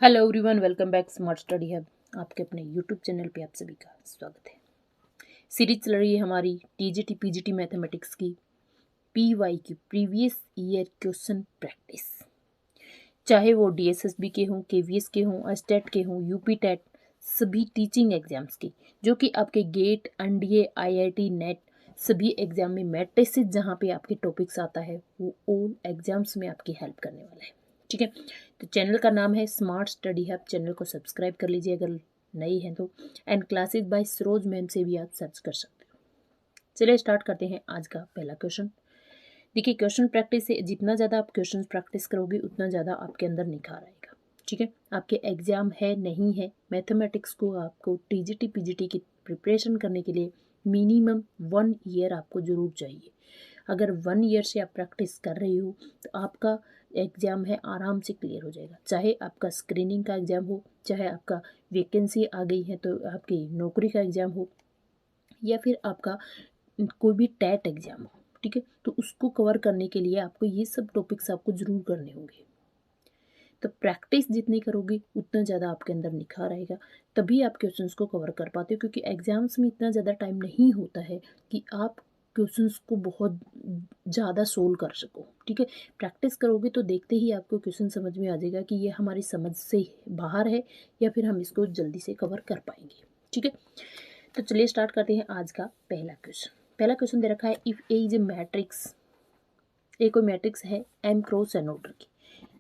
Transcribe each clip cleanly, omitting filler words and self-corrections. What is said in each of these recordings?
Hello everyone, welcome back smart study hub. आपके अपने YouTube channel पे आप सभी का स्वागत है। सीरीज चल रही है हमारी टीजीटी पीजीटी मैथमेटिक्स की पीवाई की प्रीवियस ईयर क्वेश्चन प्रैक्टिस। चाहे वो डीएसएसबी के हों, केवीएस के हों, स्टेट के हों, यूपी टेट, सभी टीचिंग एग्जाम्स की जो कि आपके गेट, एनडीए, आईआईटी, नेट सभी एग्जाम में मैट्रिसेस जहाँ पे आपके टॉपिक्स आता है वो ऑल एग्जाम्स में आपकी हेल्प करने वाला है। ठीक है, तो चैनल का नाम है स्मार्ट स्टडी हब। चैनल को सब्सक्राइब कर लीजिए अगर नई है तो, and classes bye Saroj ma'am से भी आप सर्च कर सकते हो। चलिए स्टार्ट करते हैं आज का पहला क्वेश्चन। देखिए, क्वेश्चन प्रैक्टिस से जितना ज़्यादा आप क्वेश्चन प्रैक्टिस करोगे उतना ज़्यादा आपके अंदर निखार आएगा। ठीक है, आपके एग्जाम है नहीं है, मैथमेटिक्स को आपको टीजीटी पीजीटी की प्रिपरेशन करने के लिए मिनिमम 1 ईयर आपको ज़रूर चाहिए। अगर 1 ईयर से आप प्रैक्टिस कर रही हो तो आपका एग्ज़ाम है आराम से क्लियर हो जाएगा। चाहे आपका स्क्रीनिंग का एग्ज़ाम हो, चाहे आपका वैकेंसी आ गई है तो आपकी नौकरी का एग्ज़ाम हो, या फिर आपका कोई भी टेट एग्ज़ाम हो। ठीक है, तो उसको कवर करने के लिए आपको ये सब टॉपिक्स आपको ज़रूर करने होंगे। तो प्रैक्टिस जितनी करोगे उतना ज़्यादा आपके अंदर निखार आएगा, तभी आप क्वेश्चंस को कवर कर पाते हो। क्योंकि एग्जाम्स में इतना ज़्यादा टाइम नहीं होता है कि आप क्वेश्चंस को बहुत ज़्यादा सोल्व कर सको। ठीक है, प्रैक्टिस करोगे तो देखते ही आपको क्वेश्चन समझ में आ जाएगा कि ये हमारी समझ से बाहर है या फिर हम इसको जल्दी से कवर कर पाएंगे। ठीक है, तो चलिए स्टार्ट करते हैं आज का पहला क्वेश्चन। पहला क्वेश्चन दे रखा है, if A is a matrix, A कोई मैट्रिक्स है एम क्रॉस एन ऑर्डर की।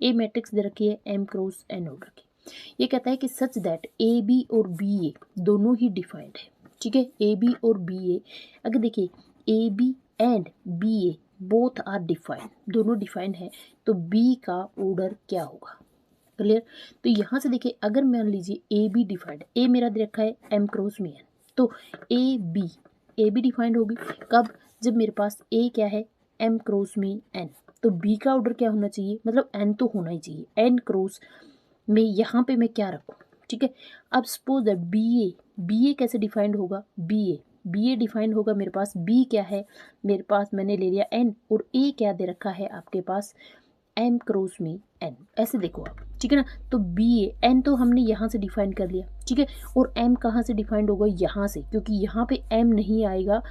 ए मैट्रिक्स दे रखी है एम क्रॉस एन ऑर्डर की। ये कहता है कि सच दैट ए बी और बी ए दोनों ही डिफाइंड है। ठीक है, ए बी और बी ए, अगर देखिए A B and B A both are defined, दोनों डिफाइंड है, तो बी का ऑर्डर क्या होगा। क्लियर, तो यहाँ से देखिए, अगर मान लीजिए ए बी डिफाइंड, ए मेरा दे रखा है एम क्रॉस में एन, तो ए बी डिफाइंड होगी कब, जब मेरे पास ए क्या है एम क्रॉस में एन, तो बी का ऑर्डर क्या होना चाहिए, मतलब एन तो होना ही चाहिए एन क्रॉस में। यहाँ पे मैं क्या रखूँ। ठीक है, अब सपोज दैट बी ए कैसे डिफाइंड होगा, बी ए डिफाइंड होगा मेरे पास, बी क्या है मेरे पास, मैंने ले लिया एन, और ए क्या दे रखा है आपके पास एम क्रॉस में एन। ऐसे देखो आप, ठीक है ना, तो बी ए एन तो हमने यहाँ से डिफाइन कर लिया। ठीक है, और एम कहाँ से डिफाइंड होगा, यहाँ से, क्योंकि यहाँ पे एम नहीं आएगा।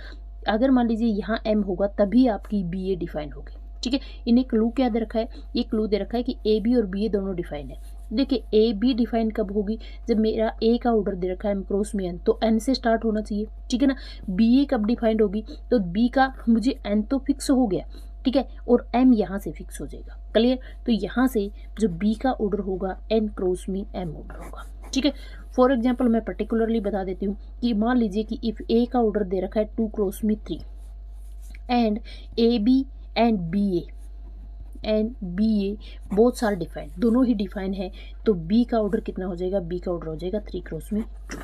अगर मान लीजिए यहाँ एम होगा तभी आपकी बी ए डिफाइन होगी। ठीक है, इन्हें क्लू क्या दे रखा है, ये क्लू दे रखा है कि ए बी और बी ए दोनों डिफाइन है। देखिए, ए बी डिफाइन कब होगी, जब मेरा ए का ऑर्डर दे रखा है एम क्रॉस में एन, तो एन से स्टार्ट होना चाहिए। ठीक है ना, बी ए कब डिफाइंड होगी, तो बी का मुझे एन तो फिक्स हो गया। ठीक है, और एम यहाँ से फिक्स हो जाएगा। क्लियर, तो यहाँ से जो बी का ऑर्डर होगा एन क्रॉस में एम ऑर्डर होगा। ठीक है, फॉर एग्जाम्पल मैं पर्टिकुलरली बता देती हूँ कि मान लीजिए कि इफ ए का ऑर्डर दे रखा है 2 क्रॉस में 3 and A B and B A both are define, दोनों ही डिफाइन है, तो बी का ऑर्डर कितना हो जाएगा, बी का ऑर्डर हो जाएगा 3 क्रॉस में 2।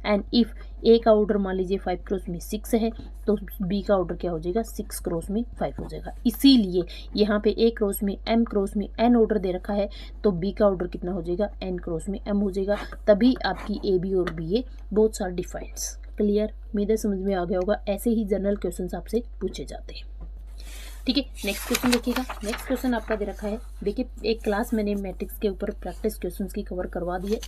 एंड इफ ए का ऑर्डर मान लीजिए 5 क्रॉस में 6 है, तो बी का ऑर्डर क्या हो जाएगा, 6 क्रॉस में 5 हो जाएगा। इसीलिए यहाँ पे ए क्रॉस में एम क्रॉस में एन ऑर्डर दे रखा है, तो बी का ऑर्डर कितना हो जाएगा, एन क्रॉस में एम हो जाएगा, तभी आपकी ए बी और बी ए बोथ सार डिफाइंस। क्लियर, उम्मीद समझ में आ गया होगा। ऐसे ही जनरल क्वेश्चन आपसे पूछे जाते हैं। ठीक है, नेक्स्ट क्वेश्चन देखिएगा। नेक्स्ट क्वेश्चन आपका दे रखा है, देखिए एक क्लास मैंने मैट्रिक्स के ऊपर प्रैक्टिस क्वेश्चंस की कवर करवा दी है।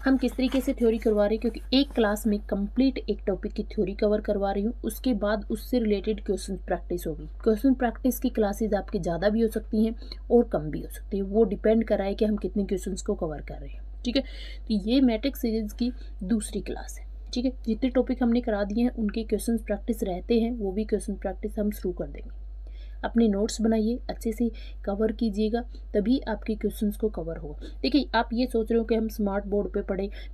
हम किस तरीके से थ्योरी करवा रहे हैं, क्योंकि एक क्लास में कंप्लीट एक टॉपिक की थ्योरी कवर करवा रही हूँ, उसके बाद उससे रिलेटेड क्वेश्चन प्रैक्टिस होगी। क्वेश्चन प्रैक्टिस की क्लासेज आपकी ज़्यादा भी हो सकती हैं और कम भी हो सकती है, वो डिपेंड कर रहा है कि हम कितने क्वेश्चन को कवर कर रहे हैं। ठीक है, तो ये मैट्रिक्स सीरीज की दूसरी क्लास है। ठीक है, जितने टॉपिक हमने करा दिए हैं उनके क्वेश्चन प्रैक्टिस रहते हैं, वो भी क्वेश्चन प्रैक्टिस हम शुरू कर देंगे। अपने नोट्स बनाइए, अच्छे से कवर कीजिएगा, तभी आपके क्वेश्चंस को कवर होगा। देखिए, आप ये सोच रहे हो कि हम स्मार्ट बोर्ड पे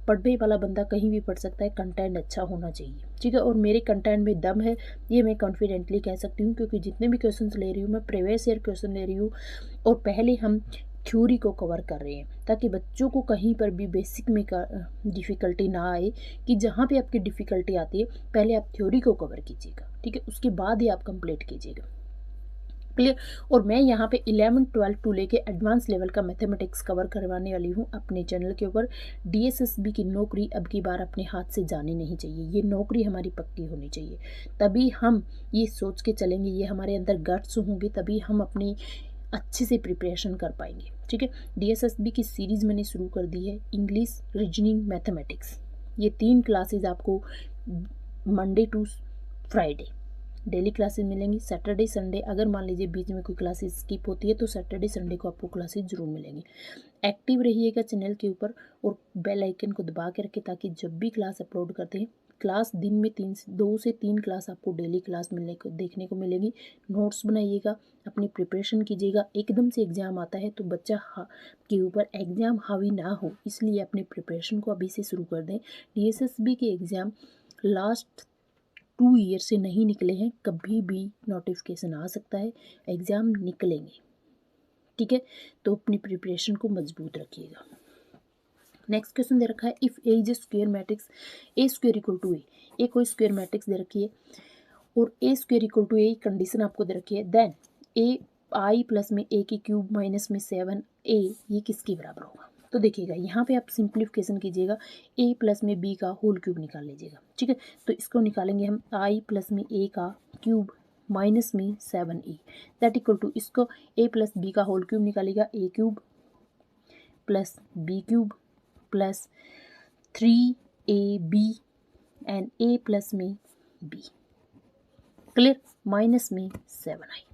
पढ़ने वाला बंदा कहीं भी पढ़ सकता है, कंटेंट अच्छा होना चाहिए। ठीक है, और मेरे कंटेंट में दम है, ये मैं कॉन्फिडेंटली कह सकती हूँ, क्योंकि जितने भी क्वेश्चन ले रही हूँ मैं प्रीवियस ईयर क्वेश्चन ले रही हूँ, और पहले हम थ्योरी को कवर कर रहे हैं, ताकि बच्चों को कहीं पर भी बेसिक में डिफ़िकल्टी ना आए, कि जहाँ पे आपकी डिफ़िकल्टी आती है पहले आप थ्योरी को कवर कीजिएगा। ठीक है, उसके बाद ही आप कंप्लीट कीजिएगा। क्लियर, और मैं यहाँ पे 11, 12 टू लेके एडवांस लेवल का मैथमेटिक्स कवर करवाने वाली हूँ अपने चैनल के ऊपर। डीएसएसबी की नौकरी अब की बार अपने हाथ से जानी नहीं चाहिए, ये नौकरी हमारी पक्की होनी चाहिए, तभी हम ये सोच के चलेंगे, ये हमारे अंदर गट्स होंगे, तभी हम अपनी अच्छे से प्रिपरेशन कर पाएंगे। ठीक है। DSSB की सीरीज़ मैंने शुरू कर दी है, इंग्लिश, रीजनिंग, मैथमेटिक्स। ये 3 क्लासेज आपको Monday to Friday daily classes मिलेंगी। सैटरडे संडे अगर मान लीजिए बीच में कोई क्लासेस स्किप होती है तो सैटरडे संडे को आपको क्लासेस जरूर मिलेंगी। एक्टिव रहिएगा चैनल के ऊपर और बेल आइकन को दबा के रखें ताकि जब भी क्लास अपलोड करते हैं, क्लास दिन में 2 से 3 क्लास आपको डेली क्लास मिलने को देखने को मिलेगी। नोट्स बनाइएगा, अपनी प्रिपरेशन कीजिएगा। एकदम से एग्ज़ाम आता है तो बच्चा के ऊपर एग्ज़ाम हावी ना हो, इसलिए अपनी प्रिपरेशन को अभी से शुरू कर दें। DSSB के एग्ज़ाम लास्ट 2 ईयर से नहीं निकले हैं, कभी भी नोटिफिकेशन आ सकता है, एग्ज़ाम निकलेंगे, ठीक है। तो अपनी प्रिपरेशन को मजबूत रखिएगा। नेक्स्ट क्वेश्चन दे रखा है, if A is a square matrix A square equal to A कोई स्क्वायर मैट्रिक्स दे रखी है और A square equal to A condition आपको दे रखी है, देन ए आई प्लस में ए की क्यूब माइनस में 7 ए ये किसके बराबर होगा। तो देखिएगा यहाँ पे आप सिंप्लीफिकेशन कीजिएगा, ए प्लस में बी का होल क्यूब निकाल लीजिएगा, ठीक है। तो इसको निकालेंगे हम आई प्लस में ए का क्यूब माइनस में 7 ए दैट इक्वल टू, इसको ए प्लस बी का होल क्यूब निकालेगा, A cube plus B cube plus 3ab and a plus में b, क्लियर, माइनस में 7i,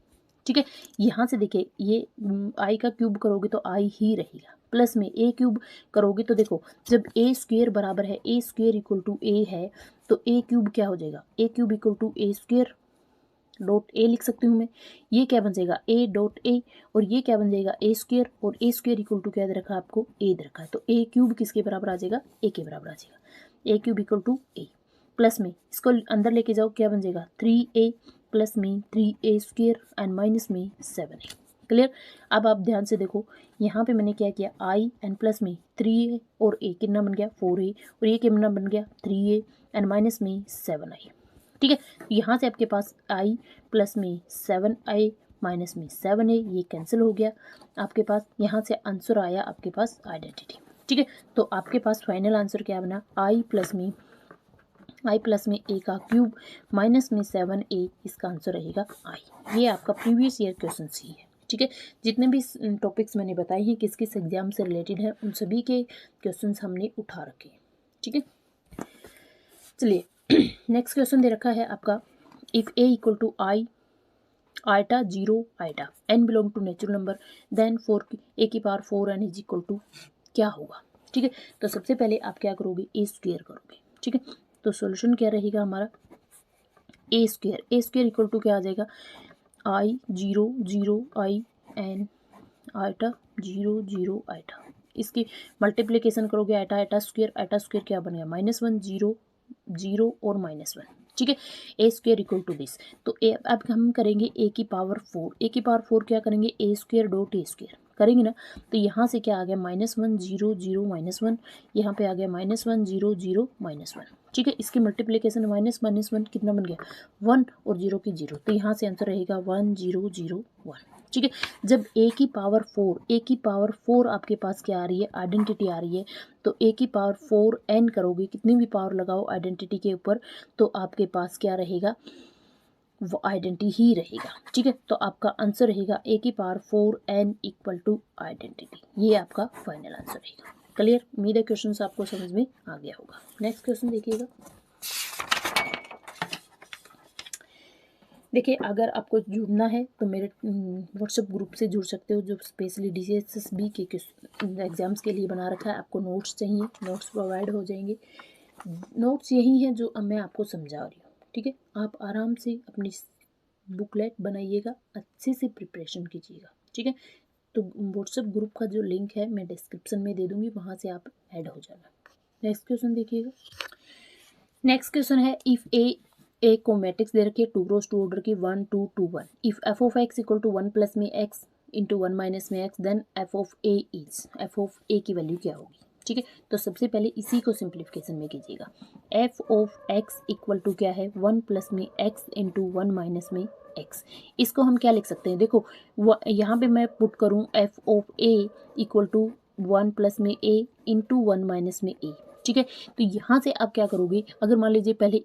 ठीक है। यहाँ से देखिए ये i का क्यूब करोगे तो i ही रहेगा, प्लस में a क्यूब करोगे तो देखो जब a स्क्वेयर बराबर है a square equal to a है तो a क्यूब क्या हो जाएगा, a cube equal to a square dot A लिख सकती हूँ मैं। ये क्या बन जाएगा a डॉट ए और ये क्या बन जाएगा a स्क्वेयर, और a स्क्वेयर इक्वल टू क्या दे रखा है आपको a दे रखा है, तो a क्यूब किसके बराबर आ जाएगा, a के बराबर आ जाएगा, a cube equal to a plus में इसको अंदर लेके जाओ क्या बन जाएगा 3a प्लस में 3a स्क्वेयर एंड माइनस में 7a, क्लियर। अब आप ध्यान से देखो यहाँ पे मैंने क्या किया, i एंड प्लस में 3a और a कितना बन गया 4a और ये कितना बन गया 3a एंड माइनस में 7i, ठीक है। यहाँ से आपके पास i प्लस में 7i माइनस में 7a ये कैंसिल हो गया, आपके पास यहाँ से आंसर आया आपके पास आइडेंटिटी, ठीक है। तो आपके पास फाइनल आंसर क्या बना, i प्लस में a का क्यूब माइनस में 7a, इसका आंसर रहेगा i। ये आपका प्रीवियस ईयर क्वेश्चन ही है, ठीक है। जितने भी टॉपिक्स मैंने बताए हैं किस किस एग्जाम से रिलेटेड है उन सभी के क्वेश्चंस हमने उठा रखे हैं, ठीक है। चलिए नेक्स्ट क्वेश्चन दे रखा है आपका, if a equal to I iota 0 iota n belong to natural number then a की power 4n is equal to क्या होगा, ठीक है। तो सबसे पहले आप क्या करोगे, a स्क्वेयर करोगे, ठीक है। तो सॉल्यूशन क्या रहेगा हमारा, a स्क्वेयर इक्वल टू क्या आ जाएगा, i 0 0 i n iota 0 0 iota, इसकी मल्टीप्लिकेशन करोगे आइटा स्क्वेयर क्या बनेगा -1 0 0 और -1, ठीक है। a square equal to this, तो अब हम करेंगे a की पावर 4 क्या करेंगे, a square dot a square करेंगे ना, तो यहाँ से क्या आ गया -1 0 0 -1, यहाँ पे आ गया -1 0 0 -1, ठीक है। इसकी मल्टीप्लिकेशन -1 कितना बन गया 1 और 0 की 0, तो यहाँ से आंसर रहेगा 1 0 0 1, ठीक है। जब a की पावर 4 आपके पास क्या आ रही है, आइडेंटिटी आ रही है, तो a की पावर 4 n करोगे, कितनी भी पावर लगाओ आइडेंटिटी के ऊपर तो आपके पास क्या रहेगा, वो आइडेंटिटी ही रहेगा, ठीक है। तो आपका आंसर रहेगा a की power 4n equal to identity, ये आपका फाइनल आंसर रहेगा, क्लियर। उम्मीद है क्वेश्चन आपको समझ में आ गया होगा। नेक्स्ट क्वेश्चन देखिएगा, देखिए अगर आपको जुड़ना है तो मेरे व्हाट्सएप ग्रुप से जुड़ सकते हो, जो स्पेशली DSSB के एग्ज़ाम्स के लिए बना रखा है। आपको नोट्स चाहिए, नोट्स प्रोवाइड हो जाएंगे। नोट्स यही हैं जो मैं आपको समझा रही हूँ, ठीक है। आप आराम से अपनी बुकलेट बनाइएगा, अच्छे से प्रिपरेशन कीजिएगा, ठीक है। तो व्हाट्सएप ग्रुप का जो लिंक है मैं डिस्क्रिप्शन में दे दूँगी, वहाँ से आप ऐड हो जाना। नेक्स्ट क्वेश्चन देखिएगा, नेक्स्ट क्वेश्चन है, इफ़ ए को मैट्रिक्स दे रखी है 2 रोज 2 ऑर्डर की 1 2 2 1, if f of x equal to 1 plus में x इंटू 1 माइनस में x, then f of a की वैल्यू क्या होगी, ठीक है। तो सबसे पहले इसी को सिंप्लीफिकेशन में कीजिएगा, f of x equal to क्या है 1 प्लस में x इंटू 1 माइनस में x, इसको हम क्या लिख सकते हैं, देखो यहाँ पे मैं पुट करूँ f of a equal to 1 plus में a इंटू 1 माइनस में a, ठीक है। तो यहाँ से आप क्या करोगे, अगर मान लीजिए पहले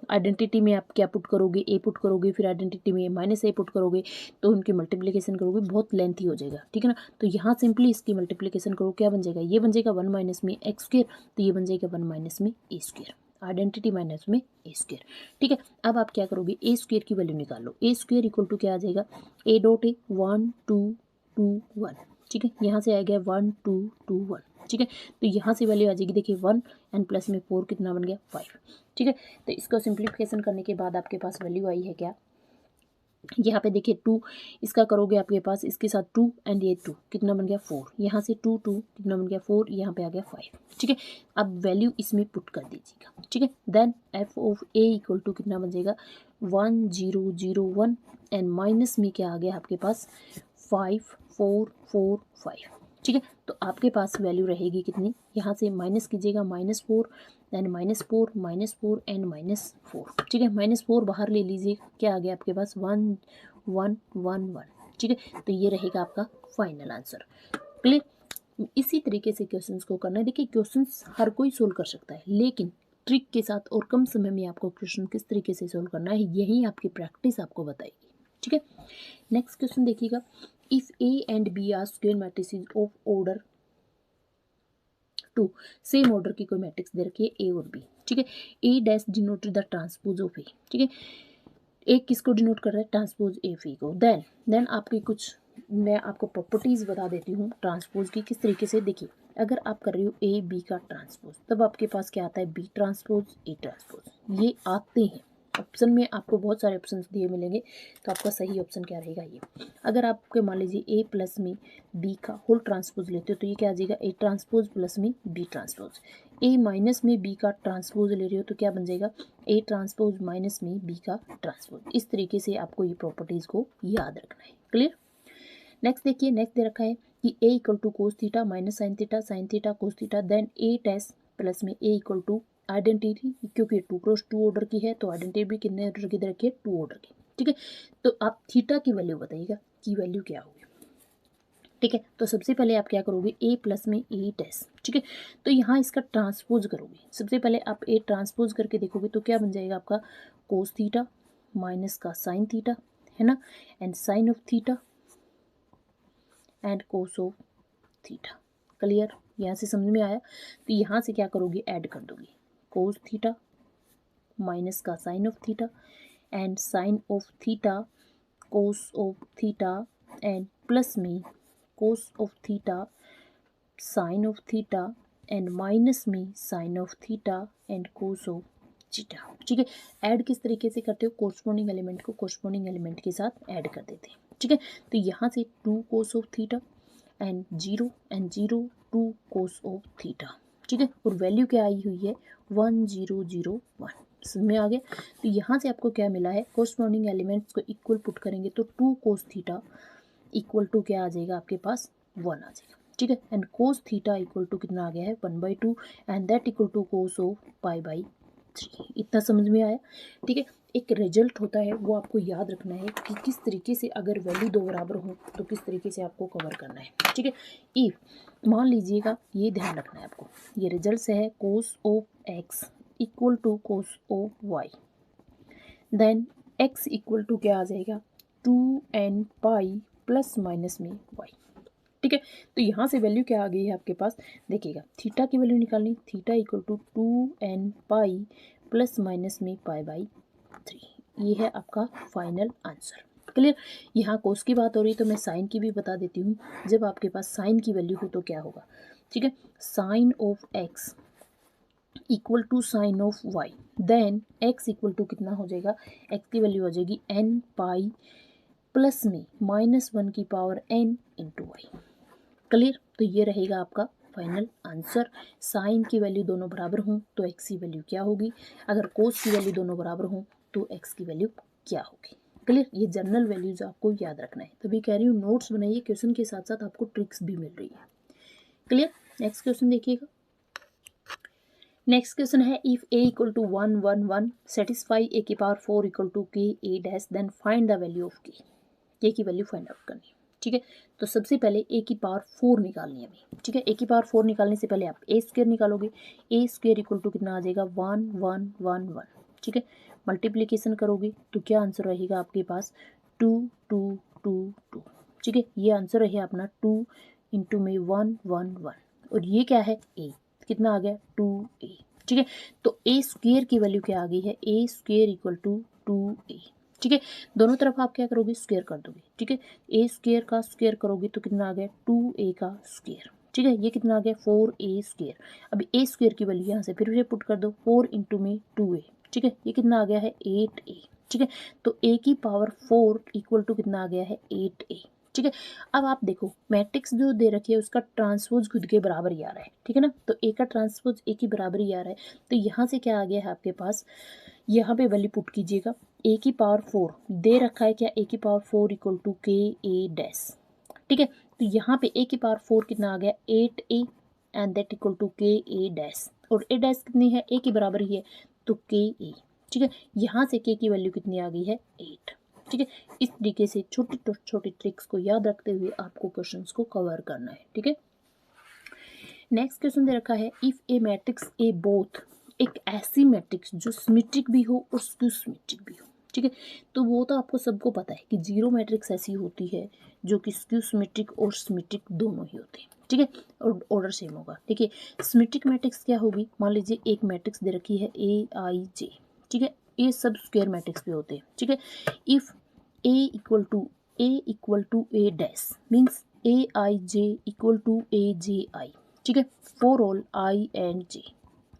आइडेंटिटी में आप क्या पुट करोगे, ए पुट करोगे, फिर आइडेंटिटी में माइनस ए पुट करोगे, तो उनकी मल्टीप्लिकेशन करोगे, बहुत लेंथी हो जाएगा, ठीक है ना। तो यहाँ सिंपली इसकी मल्टीप्लिकेशन करो, क्या बन जाएगा, ये बन जाएगा 1 माइनस में एक्स स्क्वायर, तो ये बन जाएगा 1 माइनस में ए स्क्वायर, आइडेंटिटी माइनस में ए स्क्वायर, ठीक है। अब आप क्या करोगे, ए स्क्वायर की वैल्यू निकाल लो, ए स्क्वायर इक्वल टू क्या आ जाएगा, ए डॉट ए 1 2 2 1, ठीक है। यहाँ से आ गया 1 2 2 1, ठीक है। तो यहाँ से वैल्यू आ जाएगी, देखिए 1 एंड प्लस में 4 कितना बन गया 5, ठीक है। तो इसको सिंप्लीफिकेशन करने के बाद आपके पास वैल्यू आई है क्या, यहाँ पे देखिए 2, इसका करोगे आपके पास इसके साथ 2 एंड ये 2 कितना बन गया 4, यहाँ से 2 2 कितना बन गया 4, यहाँ पे आ गया 5, ठीक है। अब वैल्यू इसमें पुट कर दीजिएगा, ठीक है। Then F of A equal to कितना बन जाएगा 1 0 0 1 एंड माइनस में क्या आ गया आपके पास 5 4 4 5, ठीक है। तो आपके पास वैल्यू रहेगी कितनी, यहाँ से माइनस कीजिएगा -4 एंड -4 -4 एंड -4, ठीक है। -4 बाहर ले लीजिए, क्या आ गया आपके पास 1 1 1 1, ठीक है। तो ये रहेगा आपका फाइनल आंसर, क्लियर। इसी तरीके से क्वेश्चंस को करना है। देखिए क्वेश्चंस हर कोई सोल्व कर सकता है, लेकिन ट्रिक के साथ और कम समय में आपको क्वेश्चन किस तरीके से सोल्व करना है, यही आपकी प्रैक्टिस आपको बताएगी, ठीक है। नेक्स्ट क्वेश्चन देखिएगा, if A and B are square matrices of order 2, same order की कोई मैट्रिक्स दे रखी है ए और बी, ठीक है। A dash denoted the transpose of A, ठीक है। ए किसको डिनोट कर रहा है, ट्रांसपोज ए फी को। देन आपकी कुछ मैं आपको प्रॉपर्टीज बता देती हूँ ट्रांसपोज की किस तरीके से। देखिए अगर आप कर रहे हो ए बी का ट्रांसपोज, तब आपके पास क्या आता है, बी ट्रांसपोज ए ट्रांसपोज, ये आते हैं ऑप्शन में, आपको बहुत सारे ऑप्शन दिए मिलेंगे, तो आपका सही ऑप्शन क्या रहेगा ये। अगर आपके मान लीजिए ए प्लस में बी का होल ट्रांसपोज लेते हो, तो ये क्या आ जाएगा, ए ट्रांसपोज प्लस में बी ट्रांसपोज। ए माइनस में बी का ट्रांसपोज ले रहे हो, तो क्या बन जाएगा, ए ट्रांसपोज माइनस में बी का ट्रांसपोज। इस तरीके से आपको ये प्रॉपर्टीज़ को याद रखना है, क्लियर। नेक्स्ट देखिए, नेक्स्ट दे रखा है कि A equal to cos theta minus sine theta cos theta, then A test plus में ए इक्वल टू आइडेंटिटी, क्योंकि 2 क्रॉस 2 ऑर्डर की है, तो आइडेंटिटी भी कितने ऑर्डर की दे रखी है, 2 ऑर्डर की, ठीक है। तो आप थीटा की वैल्यू बताइएगा, की वैल्यू क्या होगी, ठीक है। तो सबसे पहले आप क्या करोगे, ए प्लस में ए टेस्ट, ठीक है। तो यहाँ इसका ट्रांसपोज करोगे, सबसे पहले आप ए ट्रांसपोज करके देखोगे, तो क्या बन जाएगा आपका कोस थीटा माइनस का साइन थीटा, है ना, and sine of theta and cos of theta, clear. यहाँ से समझ में आया। तो यहाँ से क्या करोगे, ऐड कर दोगे कोस थीटा माइनस का sine of theta and sine of theta cos of theta and plus में cos of theta sine of theta and minus में sine of theta and cos of theta, ठीक है। Add किस तरीके से करते हो, कोरस्पॉन्डिंग एलिमेंट को कोरस्पॉन्डिंग एलिमेंट के साथ ऐड कर देते हैं, ठीक है। तो यहाँ से 2 कोस of theta and 0 and 0 2 cos of theta, ठीक है। और वैल्यू क्या आई हुई है 1 0 0 1, समझ में आ गया। तो यहाँ से आपको क्या मिला है, कोरस्पॉन्डिंग एलिमेंट्स को इक्वल पुट करेंगे, तो 2 कोस थीटा इक्वल टू क्या आ जाएगा आपके पास 1 आ जाएगा, ठीक है। And cos theta equal to कितना आ गया है 1/2 and that equal to cos of π/3। इतना समझ में आया, ठीक है। एक रिजल्ट होता है वो आपको याद रखना है कि किस तरीके से अगर वैल्यू दो बराबर हो तो किस तरीके से आपको कवर करना है, ठीक है। इफ मान लीजिएगा, ये ध्यान रखना है आपको, ये रिजल्ट से है cos of X equal to cos of Y, then X equal to क्या आ जाएगा 2n पाई प्लस माइनस में वाई, ठीक है। तो यहाँ से वैल्यू क्या आ गई है आपके पास, देखिएगा थीटा की वैल्यू निकालनी, theta equal to 2n pi plus minus में π/3, ये है आपका फाइनल आंसर, क्लियर। यहाँ कोस की बात हो रही है तो मैं साइन की भी बता देती हूँ। जब आपके पास साइन की वैल्यू हो तो क्या होगा, ठीक है, sine of X equal to sine of Y, then X equal to कितना हो जाएगा, एक्स की वैल्यू हो जाएगी n पाई प्लस में -1 की power n into Y, clear. तो ये रहेगा आपका फाइनल आंसर। साइन की वैल्यू दोनों बराबर हों तो एक्स की वैल्यू क्या होगी, अगर कोस की वैल्यू दोनों बराबर हों तो एक्स की वैल्यू क्या होगी, क्लियर। ये जनरल वैल्यूज आपको याद रखना है, तभी कह रही हूँ नोट्स बनाइए, क्वेश्चन के साथ साथ आपको ट्रिक्स भी मिल रही है, क्लियर। नेक्स्ट क्वेश्चन देखिएगा, नेक्स्ट क्वेश्चन है if a equal to 1 1 1 satisfy a की power 4 equal to k a dash, then find the value of k की वैल्यू फाइंड आउट करनी है, ठीक है। तो सबसे पहले a की पावर 4 निकालनी है हमें, ठीक है। a की पावर 4 निकालने से पहले आप a स्क्वायर निकालोगे, a स्क्वायर इक्वल टू कितना आ जाएगा 1 1 1 1, ठीक है, मल्टीप्लिकेशन करोगे तो क्या आंसर रहेगा आपके पास 2 2 2 2। ठीक है, ये आंसर है अपना 2 इंटू में 1 1 1 और ये क्या है a, कितना आ गया 2a। ठीक है, तो a स्क्वेयर की वैल्यू क्या आ गई है a square equal to 2a। ठीक है, दोनों तरफ आप क्या करोगे स्क्वेयर कर दोगे। ठीक है, a स्क्वेयर का स्क्वेयर करोगे तो कितना आ गया 2a का स्क्वेयर। ठीक है, ये कितना आ गया 4a स्क्वेयर। अब a स्क्वेयर की वैल्यू यहाँ से फिर से पुट कर दो 4 इंटू में 2a। ठीक है, ये कितना आ गया है 8a। ठीक है, तो a की पावर 4 इक्वल टू कितना आ गया है 8a। ठीक है, अब आप देखो मैट्रिक्स जो दे रखी है उसका ट्रांसपोज खुद के बराबर ही आ रहा है। ठीक है ना, तो a का ट्रांसपोज a की बराबर ही आ रहा है, तो यहाँ से क्या आ गया है आपके पास, यहाँ पे वैल्यू पुट कीजिएगा a की पावर 4 दे रखा है क्या, a की पावर 4 इक्वल टू के ए डैश। ठीक है, तो यहाँ पे a की पावर 4 कितना आ गया 8a and that equal to के ए डैश, और a डैश कितनी है a के बराबर ही है तो के ए। ठीक है, यहाँ से k की वैल्यू कितनी आ गई है 8। ठीक है, इस तरीके से छोटी छोटी ट्रिक्स को याद रखते हुए आपको क्वेश्चंस को कवर करना है। ठीक है, नेक्स्ट क्वेश्चन दे रखा है if A matrix A both, एक ऐसी मैट्रिक्स जो सिमेट्रिक भी हो और स्क्यू सिमेट्रिक भी हो। ठीक है, तो वो तो आपको सबको पता है कि जीरो मैट्रिक्स ऐसी होती है जो कि स्क्यू सिमेट्रिक और सिमेट्रिक दोनों ही होते हैं। ठीक है, और ऑर्डर सेम होगा। ठीक है, सिमेट्रिक मैट्रिक्स क्या होगी, मान लीजिए एक मैट्रिक्स दे रखी है ए आई जे। ठीक है, ये सब स्क्वायर मैट्रिक्स भी होते हैं। ठीक है, if A equal to A dash means A I J equal to A J I. ठीक है, for all I and J.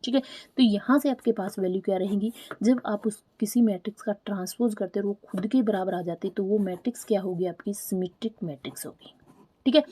ठीक है, तो यहाँ से आपके पास वैल्यू क्या रहेगी, जब आप उस किसी मैट्रिक्स का ट्रांसपोज करते हो वो खुद के बराबर आ जाते तो वो मैट्रिक्स क्या होगी आपकी सिमेट्रिक मैट्रिक्स होगी। ठीक है,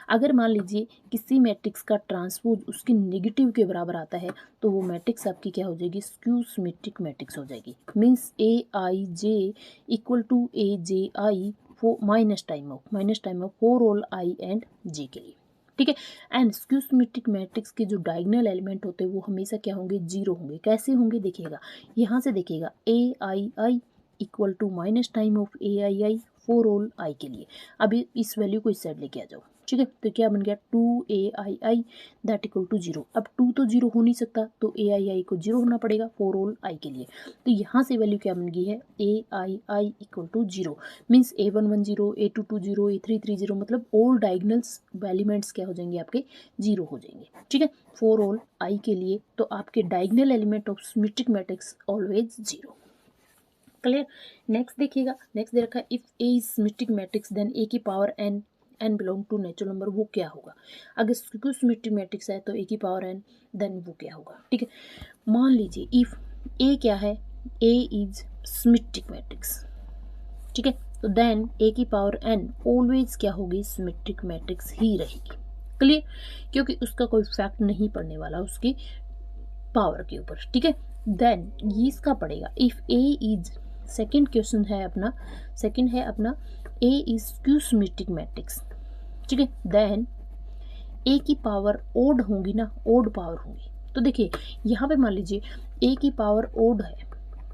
अगर मान लीजिए किसी मैट्रिक्स का ट्रांसपोज उसके नेगेटिव के बराबर आता है तो वो मैट्रिक्स आपकी क्या हो जाएगी स्क्यू सिमेट्रिक मैट्रिक्स हो जाएगी। Means A I J equal to A J I for minus time of for all I and J के लिए। ठीक है, एंड स्क्यू सिमेट्रिक मैट्रिक्स के जो डायगोनल एलिमेंट होते हैं वो हमेशा क्या होंगे जीरो होंगे। कैसे होंगे देखिएगा, यहाँ से देखिएगा A I I equal to minus time of A I I for all I के लिए। अभी इस वैल्यू को इस साइड लेके आ जाओ। ठीक है, तो क्या बन गया 2ai दैट इक्वल टू 0। अब 2 तो 0 हो नहीं सकता तो ai को 0 होना पड़ेगा फॉर ऑल आई के लिए। तो यहाँ से वैल्यू क्या बन गई है ai equal to 0 means a1 10 a2 20 a3 30 मतलब ऑल डायगोनल्स एलिमेंट्स क्या हो जाएंगे आपके 0 हो जाएंगे। ठीक है, फॉर ऑल आई के लिए तो आपके diagonal element of symmetric matrix always 0। Clear, next देखिएगा, नेक्स्ट दे रखा है if A is symmetric matrix then A की power N N belong to natural number, वो क्या होगा। अगर स्क्यू सिमेट्रिक मैट्रिक्स है तो ए की पावर एन देन वो क्या होगा। ठीक है, मान लीजिए इफ ए क्या है ए इज सिमेट्रिक मैट्रिक्स। ठीक है, तो देन ए की पावर एन ऑलवेज क्या होगी सिमेट्रिक मैट्रिक्स ही रहेगी। क्लियर, क्योंकि उसका कोई फैक्ट नहीं पड़ने वाला उसकी पावर के ऊपर। ठीक है, देन ये इसका पड़ेगा if A is, second question है अपना, सेकेंड है अपना ए इज स्क्यू सिमेट्रिक मैट्रिक्स। ठीक है, देन ए की पावर ओड होंगी ना, ओड पावर होंगी। तो देखिए यहाँ पे मान लीजिए ए की पावर ओड है।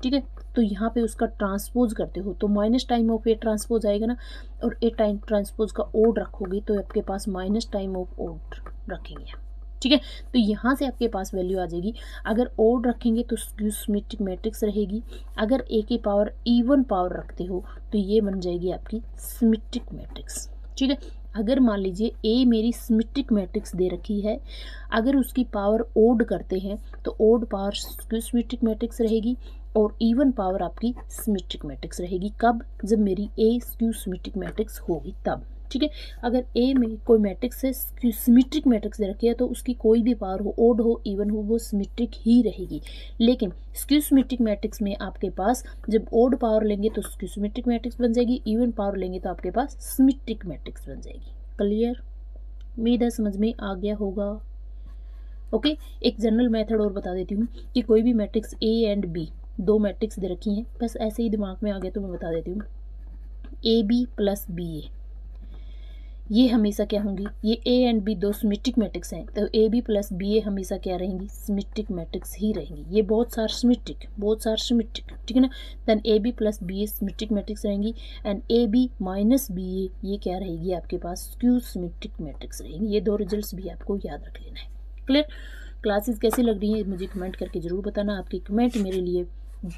ठीक है, तो यहाँ पे उसका ट्रांसपोज करते हो तो minus time of A transpose आएगा ना, और ए टाइम ट्रांसपोज का ओड रखोगे तो आपके पास माइनस टाइम ऑफ ओड रखेंगे। ठीक है, तो यहाँ से आपके पास वैल्यू आ जाएगी। अगर ओड रखेंगे तो स्क्यू सिमेट्रिक मैट्रिक्स रहेगी, अगर ए की पावर इवन पावर रखते हो तो ये बन जाएगी आपकी सिमेट्रिक मैट्रिक्स। ठीक है, अगर मान लीजिए ए मेरी सिमेट्रिक मैट्रिक्स दे रखी है, अगर उसकी पावर ओड करते हैं तो odd power skew symmetric matrix रहेगी और इवन पावर आपकी सिमेट्रिक मैट्रिक्स रहेगी। कब, जब मेरी ए स्क्यू सिमेट्रिक मैट्रिक्स होगी तब। ठीक है, अगर ए में कोई मैट्रिक्स है सिमेट्रिक मैट्रिक्स दे रखी है तो उसकी कोई भी पावर हो ओड हो इवन हो वो सिमेट्रिक ही रहेगी। लेकिन स्क्यू सिमेट्रिक मैट्रिक्स में आपके पास जब ओड पावर लेंगे तो स्क्यू सिमेट्रिक मैट्रिक्स बन जाएगी, इवन पावर लेंगे तो आपके पास सिमेट्रिक मैट्रिक्स बन जाएगी। क्लियर, उम्मीद है समझ में आ गया होगा। ओके, एक जनरल मेथड और बता देती हूँ कि कोई भी मैट्रिक्स ए एंड बी, दो मैट्रिक्स दे रखी हैं, बस ऐसे ही दिमाग में आ गया तो मैं बता देती हूँ। ए बी प्लस बी ए, ये हमेशा क्या होंगी, ये ए एंड बी दो सिमेट्रिक मैट्रिक्स हैं तो ए बी प्लस बी ए हमेशा क्या रहेंगी सिमेट्रिक मैट्रिक्स ही रहेंगी। ये बहुत सार सिमेट्रिक, ठीक है ना। Then A B plus B A symmetric matrix रहेंगी and A B minus B A ये क्या रहेगी आपके पास स्क्यू सिमेट्रिक मैट्रिक्स रहेंगी। ये दो रिजल्ट्स भी आपको याद रख लेना है। क्लियर, क्लासेस कैसी लग रही है मुझे कमेंट करके ज़रूर बताना। आपकी कमेंट मेरे लिए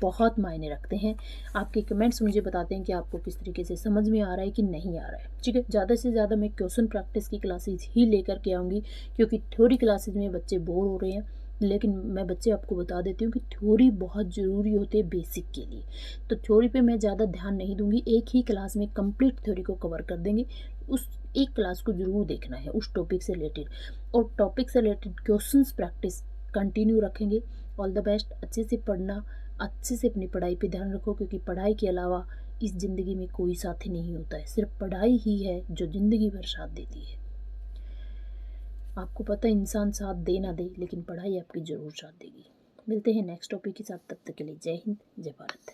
बहुत मायने रखते हैं। आपके कमेंट्स मुझे बताते हैं कि आपको किस तरीके से समझ में आ रहा है कि नहीं आ रहा है। ठीक है, ज़्यादा से ज़्यादा मैं क्वेश्चन प्रैक्टिस की क्लासेस ही लेकर के आऊँगी, क्योंकि थ्योरी क्लासेस में बच्चे बोर हो रहे हैं। लेकिन मैं बच्चे आपको बता देती हूँ कि थ्योरी बहुत ज़रूरी होती है बेसिक के लिए। तो थ्योरी पे मैं ज़्यादा ध्यान नहीं दूंगी, एक ही क्लास में कंप्लीट थ्योरी को कवर कर देंगे। उस एक क्लास को ज़रूर देखना है उस टॉपिक से रिलेटेड, और टॉपिक से रिलेटेड क्वेश्चंस प्रैक्टिस कंटिन्यू रखेंगे। All the best. अच्छे से पढ़ना, अच्छे से अपनी पढ़ाई पे ध्यान रखो, क्योंकि पढ़ाई के अलावा इस ज़िंदगी में कोई साथी नहीं होता है। सिर्फ पढ़ाई ही है जो ज़िंदगी भर साथ देती है। आपको पता है इंसान साथ दे ना दे, लेकिन पढ़ाई आपकी ज़रूर साथ देगी। मिलते हैं नेक्स्ट टॉपिक के साथ, तब तक के लिए जय हिंद, जय भारत।